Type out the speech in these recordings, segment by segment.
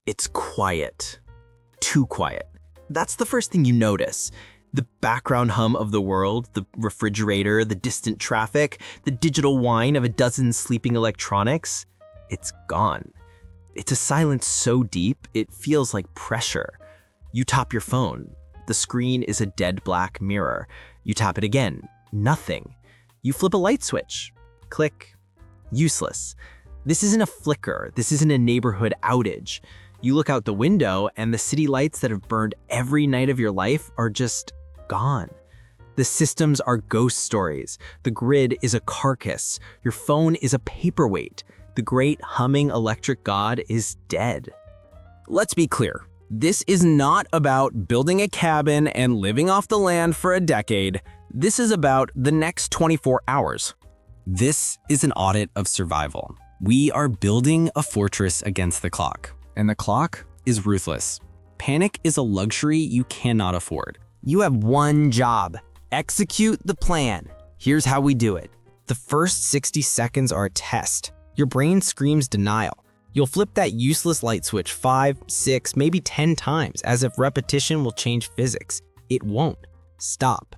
It's quiet. Too quiet. That's the first thing you notice. The background hum of the world, the refrigerator, the distant traffic, the digital whine of a dozen sleeping electronics, it's gone. It's a silence so deep, it feels like pressure. You tap your phone. The screen is a dead black mirror. You tap it again. Nothing. You flip a light switch. Click. Useless. This isn't a flicker. This isn't a neighborhood outage. You look out the window and the city lights that have burned every night of your life are just gone. The systems are ghost stories. The grid is a carcass. Your phone is a paperweight. The great humming electric god is dead. Let's be clear. This is not about building a cabin and living off the land for a decade. This is about the next 24 hours. This is an audit of survival. We are building a fortress against the clock, and the clock is ruthless. Panic is a luxury you cannot afford. You have one job. Execute the plan. Here's how we do it. The first 60 seconds are a test. Your brain screams denial. You'll flip that useless light switch 5, 6, maybe 10 times, as if repetition will change physics. It won't. Stop.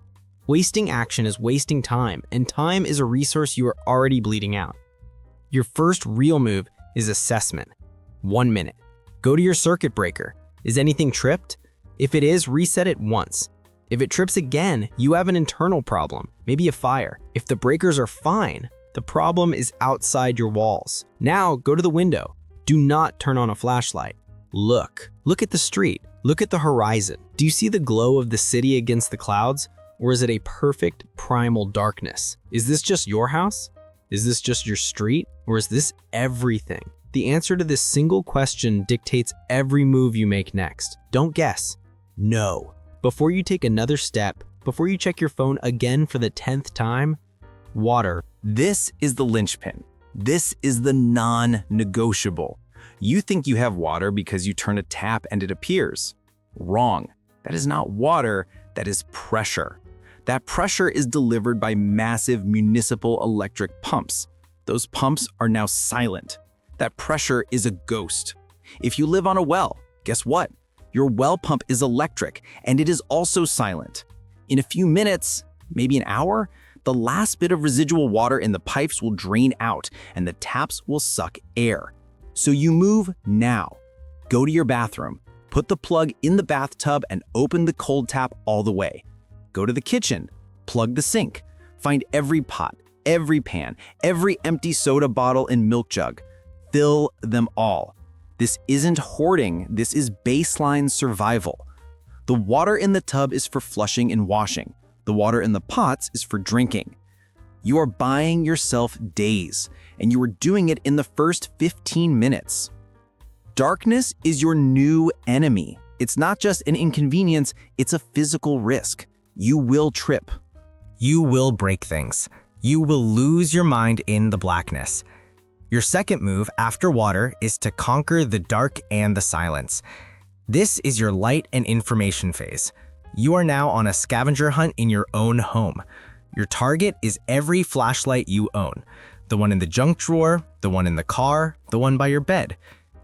Wasting action is wasting time, and time is a resource you are already bleeding out. Your first real move is assessment. 1 minute. Go to your circuit breaker. Is anything tripped? If it is, reset it once. If it trips again, you have an internal problem, maybe a fire. If the breakers are fine, the problem is outside your walls. Now go to the window. Do not turn on a flashlight. Look. Look at the street. Look at the horizon. Do you see the glow of the city against the clouds? Or is it a perfect primal darkness? Is this just your house? Is this just your street? Or is this everything? The answer to this single question dictates every move you make next. Don't guess. Know. Before you take another step, before you check your phone again for the 10th time, water. This is the linchpin. This is the non-negotiable. You think you have water because you turn a tap and it appears. Wrong. That is not water, that is pressure. That pressure is delivered by massive municipal electric pumps. Those pumps are now silent. That pressure is a ghost. If you live on a well, guess what? Your well pump is electric, and it is also silent. In a few minutes, maybe an hour, the last bit of residual water in the pipes will drain out, and the taps will suck air. So you move now. Go to your bathroom, put the plug in the bathtub, and open the cold tap all the way. Go to the kitchen, plug the sink, find every pot, every pan, every empty soda bottle and milk jug. Fill them all. This isn't hoarding, this is baseline survival. The water in the tub is for flushing and washing. The water in the pots is for drinking. You are buying yourself days, and you are doing it in the first 15 minutes. Darkness is your new enemy. It's not just an inconvenience, it's a physical risk. You will trip. You will break things. You will lose your mind in the blackness. Your second move after water is to conquer the dark and the silence. This is your light and information phase. You are now on a scavenger hunt in your own home. Your target is every flashlight you own. The one in the junk drawer, the one in the car, the one by your bed.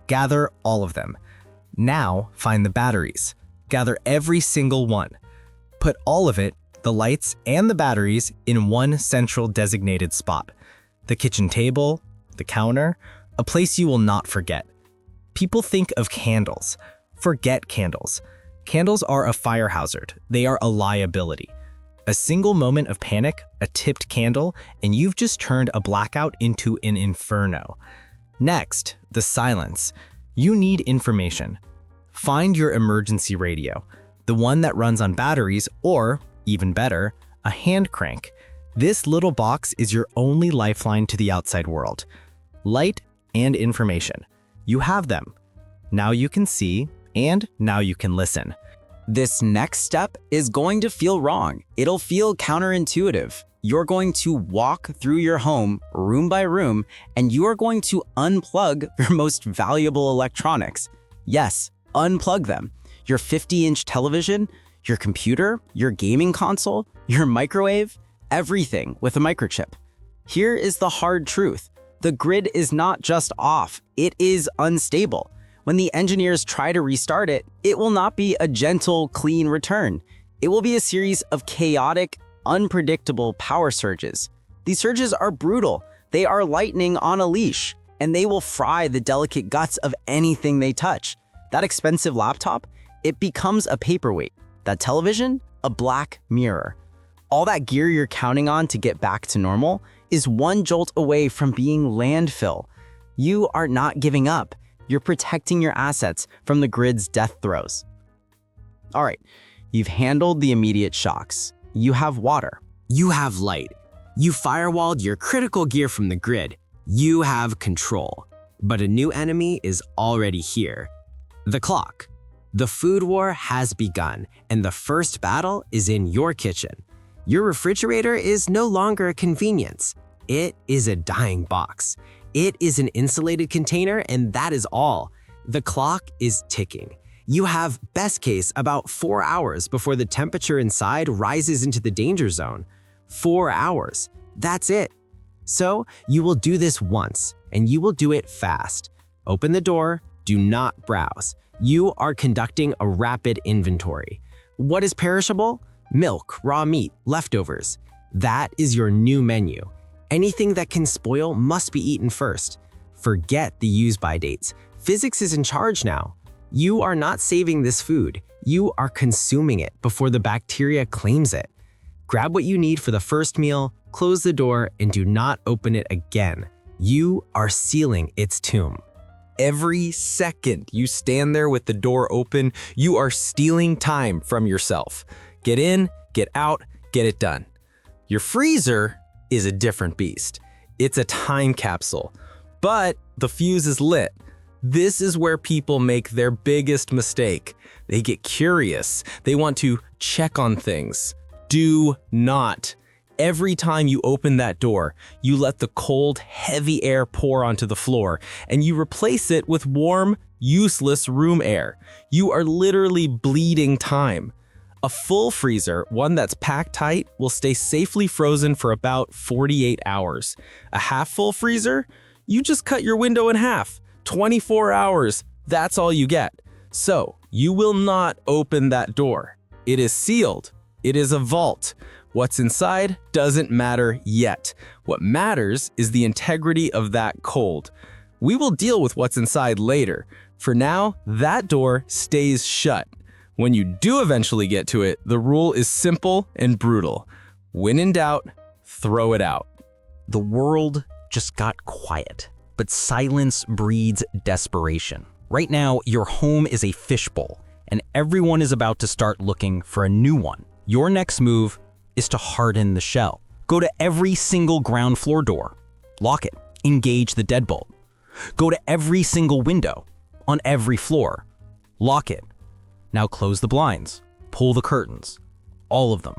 Gather all of them. Now find the batteries. Gather every single one. Put all of it, the lights and the batteries, in one central designated spot. The kitchen table, the counter, a place you will not forget. People think of candles. Forget candles. Candles are a fire hazard. They are a liability. A single moment of panic, a tipped candle, and you've just turned a blackout into an inferno. Next, the silence. You need information. Find your emergency radio, the one that runs on batteries, or, even better, a hand crank. This little box is your only lifeline to the outside world. Light and information. You have them. Now you can see, and now you can listen. This next step is going to feel wrong. It'll feel counterintuitive. You're going to walk through your home, room by room, and you are going to unplug your most valuable electronics. Yes, unplug them. Your 50-inch television, your computer, your gaming console, your microwave, everything with a microchip. Here is the hard truth. The grid is not just off, it is unstable. When the engineers try to restart it, it will not be a gentle, clean return. It will be a series of chaotic, unpredictable power surges. These surges are brutal. They are lightning on a leash, and they will fry the delicate guts of anything they touch. That expensive laptop, it becomes a paperweight. That television, a black mirror. All that gear you're counting on to get back to normal is one jolt away from being landfill. You are not giving up. You're protecting your assets from the grid's death throes. All right, you've handled the immediate shocks. You have water. You have light. You firewalled your critical gear from the grid. You have control. But a new enemy is already here. The clock. The food war has begun, and the first battle is in your kitchen. Your refrigerator is no longer a convenience. It is a dying box. It is an insulated container, and that is all. The clock is ticking. You have, best case, about 4 hours before the temperature inside rises into the danger zone. 4 hours. That's it. So you will do this once, and you will do it fast. Open the door. Do not browse. You are conducting a rapid inventory. What is perishable? Milk, raw meat, leftovers. That is your new menu. Anything that can spoil must be eaten first. Forget the use-by dates. Physics is in charge now. You are not saving this food. You are consuming it before the bacteria claims it. Grab what you need for the first meal, close the door, and do not open it again. You are sealing its tomb. Every second you stand there with the door open, you are stealing time from yourself. Get in, get out, get it done. Your freezer is a different beast. It's a time capsule, but the fuse is lit. This is where people make their biggest mistake. They get curious. They want to check on things. Do not. Every time you open that door, you let the cold, heavy air pour onto the floor, and you replace it with warm, useless room air. You are literally bleeding time. A full freezer, one that's packed tight, will stay safely frozen for about 48 hours. A half-full freezer? You just cut your window in half. 24 hours, that's all you get. So, you will not open that door. It is sealed. It is a vault. What's inside doesn't matter yet. What matters is the integrity of that cold. We will deal with what's inside later. For now, that door stays shut. When you do eventually get to it, the rule is simple and brutal. When in doubt, throw it out. The world just got quiet, but silence breeds desperation. Right now, your home is a fishbowl, and everyone is about to start looking for a new one. Your next move is to harden the shell. Go to every single ground floor door, lock it, engage the deadbolt. Go to every single window on every floor, lock it. Now close the blinds, pull the curtains, all of them.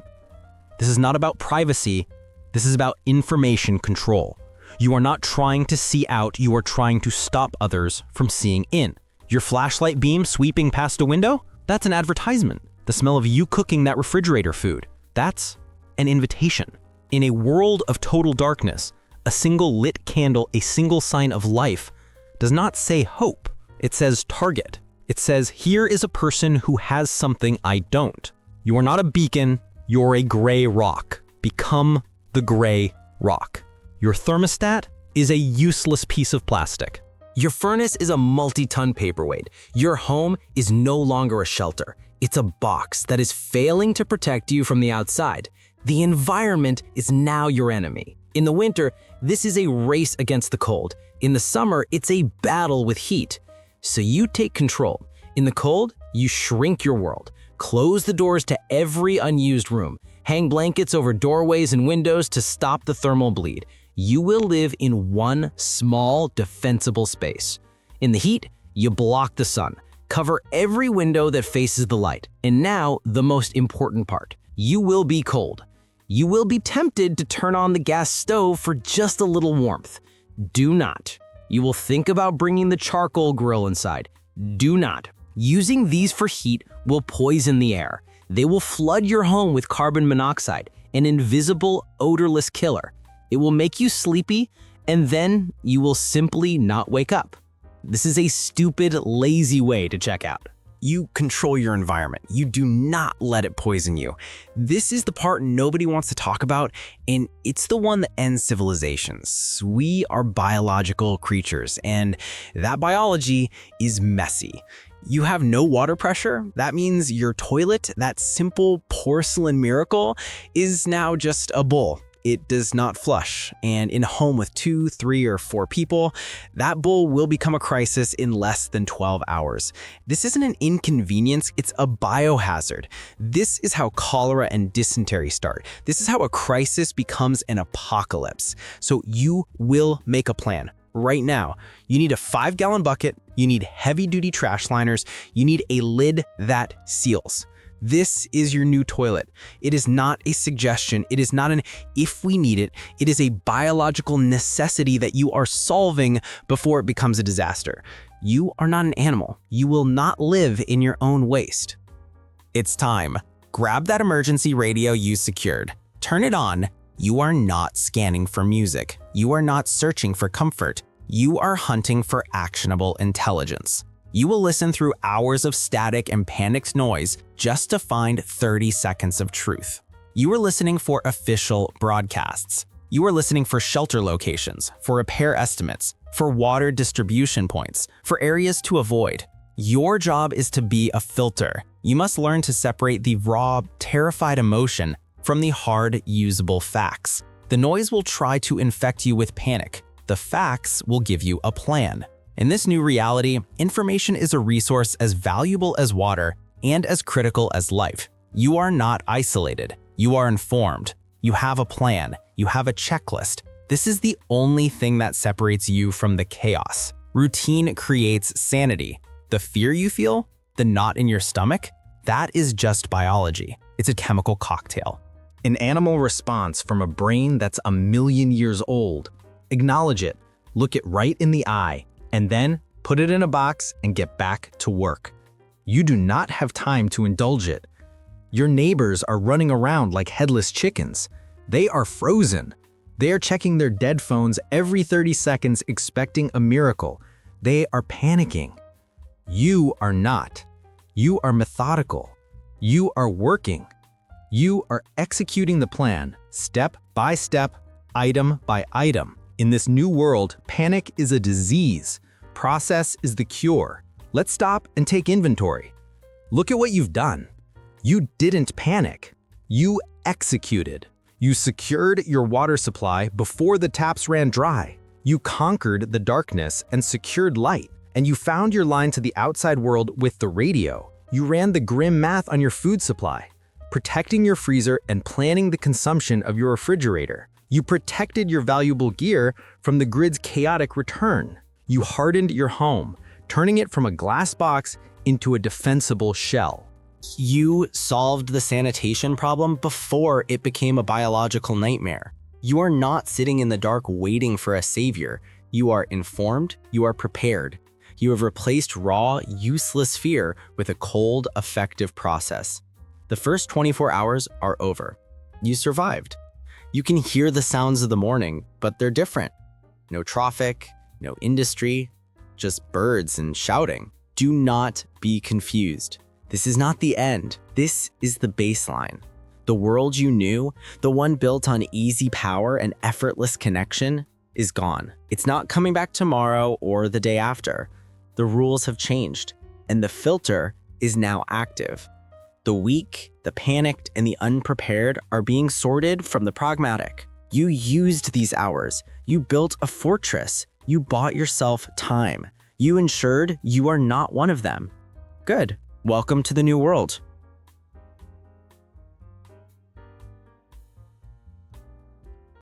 This is not about privacy, this is about information control. You are not trying to see out, you are trying to stop others from seeing in. Your flashlight beam sweeping past a window? That's an advertisement. The smell of you cooking that refrigerator food, that's an invitation. In a world of total darkness, a single lit candle, a single sign of life, does not say hope. It says target. It says, here is a person who has something I don't. You are not a beacon, you're a gray rock. Become the gray rock. Your thermostat is a useless piece of plastic. Your furnace is a multi-ton paperweight. Your home is no longer a shelter. It's a box that is failing to protect you from the outside. The environment is now your enemy. In the winter, this is a race against the cold. In the summer, it's a battle with heat. So you take control. In the cold, you shrink your world. Close the doors to every unused room. Hang blankets over doorways and windows to stop the thermal bleed. You will live in one small, defensible space. In the heat, you block the sun. Cover every window that faces the light. And now, the most important part. You will be cold. You will be tempted to turn on the gas stove for just a little warmth. Do not. You will think about bringing the charcoal grill inside. Do not. Using these for heat will poison the air. They will flood your home with carbon monoxide, an invisible, odorless killer. It will make you sleepy, and then you will simply not wake up. This is a stupid, lazy way to check out. You control your environment. You do not let it poison you. This is the part nobody wants to talk about, and it's the one that ends civilizations. We are biological creatures, and that biology is messy. You have no water pressure. That means your toilet, that simple porcelain miracle, is now just a bowl. It does not flush, and in a home with 2, 3, or 4 people, that bowl will become a crisis in less than 12 hours. This isn't an inconvenience, it's a biohazard. This is how cholera and dysentery start. This is how a crisis becomes an apocalypse. So you will make a plan. Right now, you need a 5-gallon bucket, you need heavy-duty trash liners, you need a lid that seals. This is your new toilet. It is not a suggestion. It is not an if we need it. It is a biological necessity that you are solving before it becomes a disaster. You are not an animal. You will not live in your own waste. It's time. Grab that emergency radio you secured. Turn it on. You are not scanning for music. You are not searching for comfort. You are hunting for actionable intelligence. You will listen through hours of static and panicked noise just to find 30 seconds of truth. You are listening for official broadcasts. You are listening for shelter locations, for repair estimates, for water distribution points, for areas to avoid. Your job is to be a filter. You must learn to separate the raw, terrified emotion from the hard, usable facts. The noise will try to infect you with panic. The facts will give you a plan. In this new reality, information is a resource as valuable as water and as critical as life. You are not isolated. You are informed. You have a plan. You have a checklist. This is the only thing that separates you from the chaos. Routine creates sanity. The fear you feel, the knot in your stomach, that is just biology. It's a chemical cocktail. An animal response from a brain that's 1,000,000 years old. Acknowledge it. Look it right in the eye. And then put it in a box and get back to work. You do not have time to indulge it. Your neighbors are running around like headless chickens. They are frozen. They are checking their dead phones every 30 seconds expecting a miracle. They are panicking. You are not. You are methodical. You are working. You are executing the plan, step by step, item by item. In this new world, panic is a disease. Process is the cure. Let's stop and take inventory. Look at what you've done. You didn't panic. You executed. You secured your water supply before the taps ran dry. You conquered the darkness and secured light. And you found your line to the outside world with the radio. You ran the grim math on your food supply, protecting your freezer and planning the consumption of your refrigerator. You protected your valuable gear from the grid's chaotic return. You hardened your home, turning it from a glass box into a defensible shell. You solved the sanitation problem before it became a biological nightmare. You are not sitting in the dark waiting for a savior. You are informed, you are prepared. You have replaced raw, useless fear with a cold, effective process. The first 24 hours are over. You survived. You can hear the sounds of the morning, but they're different. No traffic, no industry, just birds and shouting. Do not be confused. This is not the end. This is the baseline. The world you knew, the one built on easy power and effortless connection, is gone. It's not coming back tomorrow or the day after. The rules have changed, and the filter is now active. The weak, the panicked, and the unprepared are being sorted from the pragmatic. You used these hours. You built a fortress. You bought yourself time. You ensured you are not one of them. Good. Welcome to the new world.